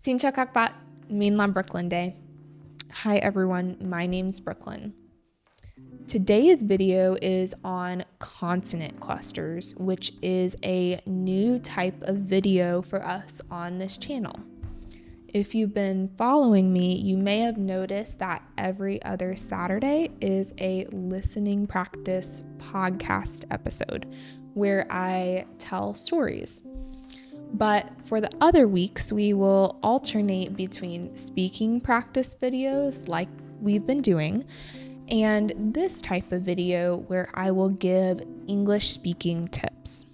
Xin chào các bạn, mình là Brooklyn đây. Hi everyone, my name's Brooklyn. Today's video is on consonant clusters, which is a new type of video for us on this channel. If you've been following me, you may have noticed that every other Saturday is a listening practice podcast episode where I tell stories. But for the other weeks, we will alternate between speaking practice videos like we've been doing and this type of video where I will give English speaking tips.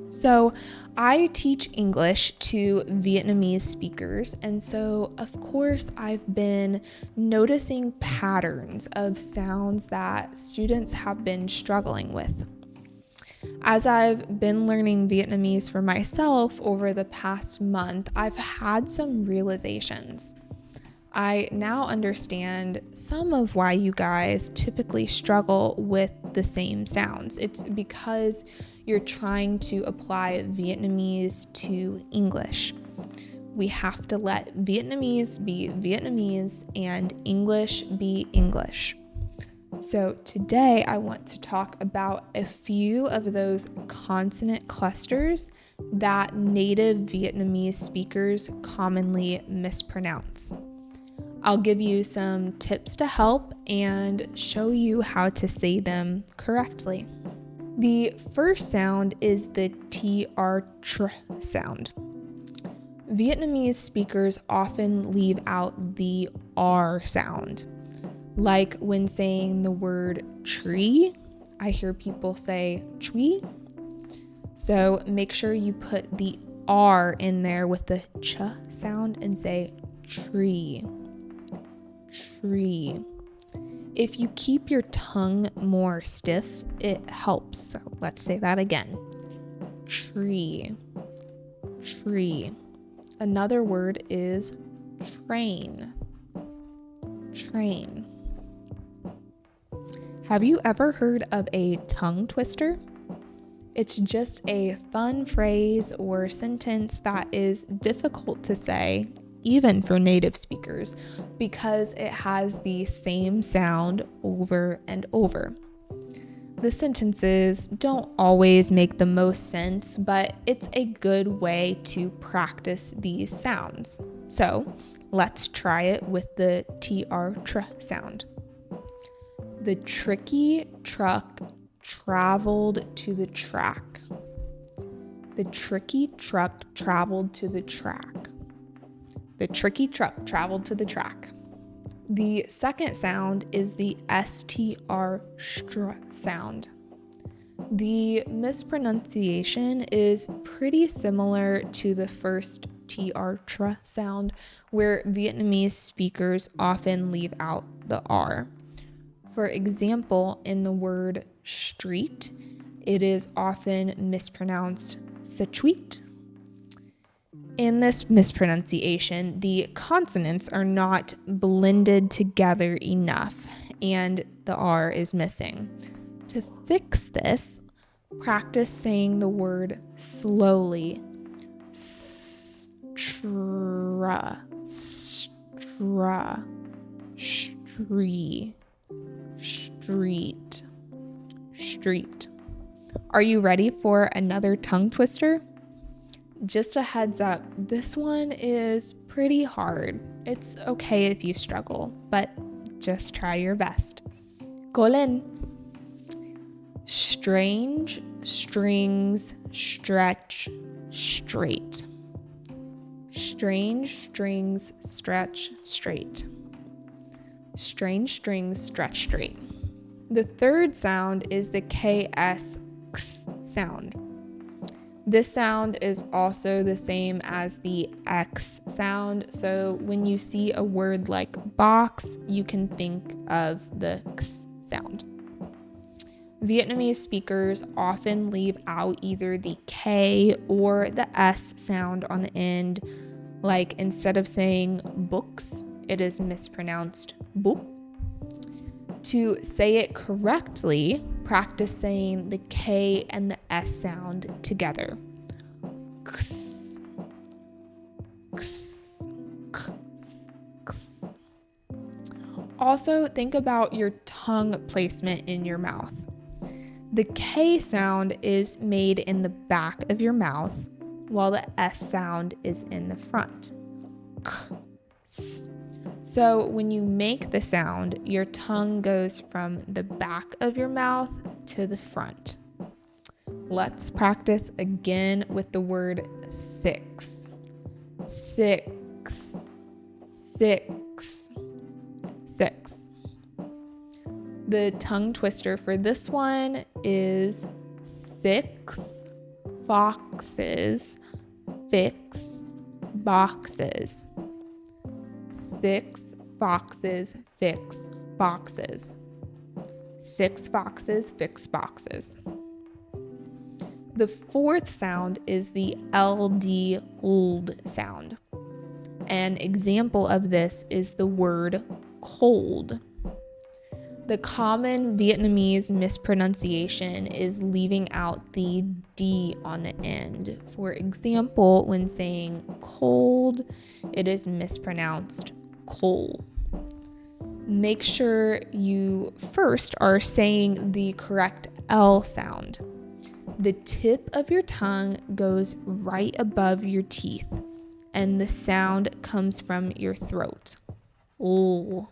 So I teach English to Vietnamese speakers, and so of course I've been noticing patterns of sounds that students have been struggling with. As I've been learning Vietnamese for myself over the past month, I've had some realizations. I now understand some of why you guys typically struggle with the same sounds. It's because you're trying to apply Vietnamese to English. We have to let Vietnamese be Vietnamese and English be English. So today I want to talk about a few of those consonant clusters that native Vietnamese speakers commonly mispronounce. I'll give you some tips to help and show you how to say them correctly. The first sound is the tr sound. Vietnamese speakers often leave out the R sound. Like when saying the word tree, I hear people say tree. So make sure you put the R in there with the ch sound and say tree, tree. If you keep your tongue more stiff, it helps. So let's say that again. Tree, tree. Another word is train, train. Have you ever heard of a tongue twister? It's just a fun phrase or sentence that is difficult to say, even for native speakers, because it has the same sound over and over. The sentences don't always make the most sense, but it's a good way to practice these sounds. So let's try it with the tr sound. The tricky truck traveled to the track. The tricky truck traveled to the track. The tricky truck traveled to the track. The second sound is the str sound. The mispronunciation is pretty similar to the first tr sound, where Vietnamese speakers often leave out the R. For example, in the word street, it is often mispronounced street. In this mispronunciation, the consonants are not blended together enough, and the R is missing. To fix this, practice saying the word slowly. Stra, stra, stree. Street, street. Are you ready for another tongue twister? Just a heads up, this one is pretty hard. It's okay if you struggle, but just try your best. Cố lên. Strange strings stretch straight. Strange strings stretch straight. Strange strings stretch straight. The third sound is the ks sound. This sound is also the same as the X sound, so when you see a word like box, you can think of the X sound. Vietnamese speakers often leave out either the K or the S sound on the end, like instead of saying books, it is mispronounced book. To say it correctly, practice saying the K and the S sound together. Ks, ks, Also, think about your tongue placement in your mouth. The K sound is made in the back of your mouth, while the S sound is in the front. K, S. So when you make the sound, your tongue goes from the back of your mouth to the front. Let's practice again with the word six. Six, six, six. The tongue twister for this one is 6 foxes fix boxes. 6 foxes fix boxes. 6 foxes fix boxes. The fourth sound is the LD old sound. An example of this is the word cold. The common Vietnamese mispronunciation is leaving out the D on the end. For example, when saying cold, it is mispronounced coal. Make sure you first are saying the correct L sound. The tip of your tongue goes right above your teeth, and the sound comes from your throat. L,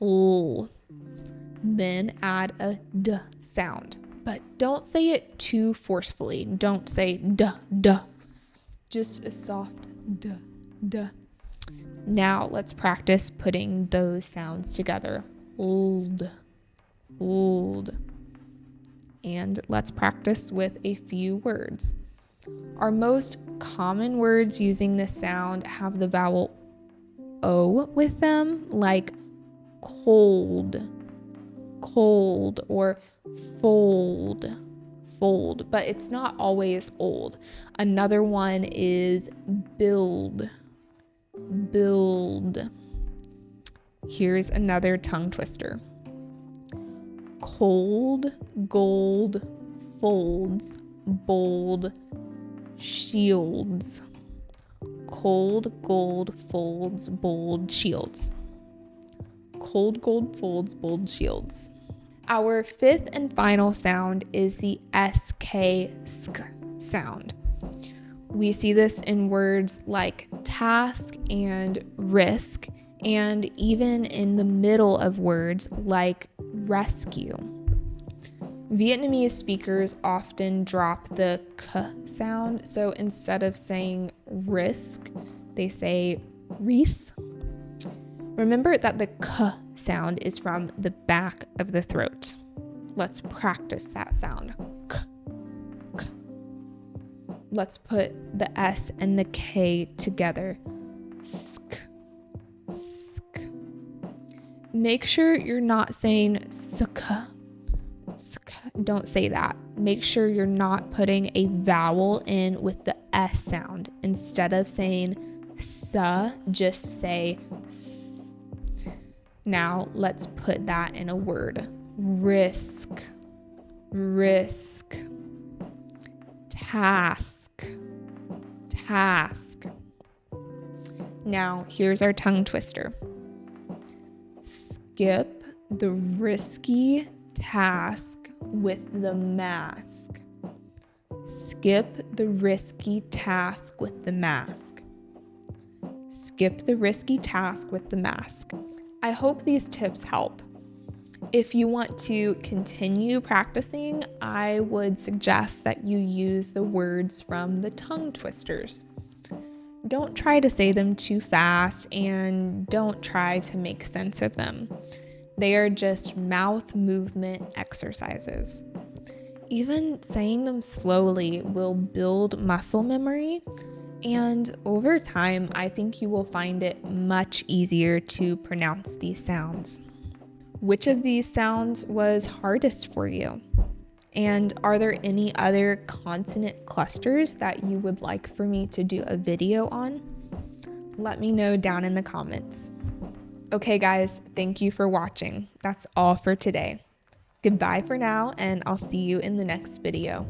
L. Then add a D sound, but don't say it too forcefully. Don't say duh, duh. Just a soft duh, duh. Now let's practice putting those sounds together. Old, old. And let's practice with a few words. Our most common words using this sound have the vowel O with them, like cold, cold, or fold, fold, but it's not always old. Another one is build, build. Here's another tongue twister. Cold, gold, folds, bold, shields. Cold, gold, folds, bold, shields. Cold, gold, folds, bold, shields. Our fifth and final sound is the SK, sk sound. We see this in words like task and risk, and even in the middle of words like rescue. Vietnamese speakers often drop the k sound, so instead of saying risk, they say ris. Remember that the k sound is from the back of the throat. Let's practice that sound. K, k. Let's put the S and the K together. Sk, sk. Make sure you're not saying sk. Don't say that. Make sure you're not putting a vowel in with the S sound. Instead of saying sa, just say s. Now let's put that in a word. Risk, risk. Task, task. Now here's our tongue twister. Skip the risky task with the mask. Skip the risky task with the mask. Skip the risky task with the mask. I hope these tips help. If you want to continue practicing, I would suggest that you use the words from the tongue twisters. Don't try to say them too fast, and don't try to make sense of them. They are just mouth movement exercises. Even saying them slowly will build muscle memory, and over time, I think you will find it much easier to pronounce these sounds. Which of these sounds was hardest for you? And are there any other consonant clusters that you would like for me to do a video on? Let me know down in the comments. Okay guys, thank you for watching. That's all for today. Goodbye for now, and I'll see you in the next video.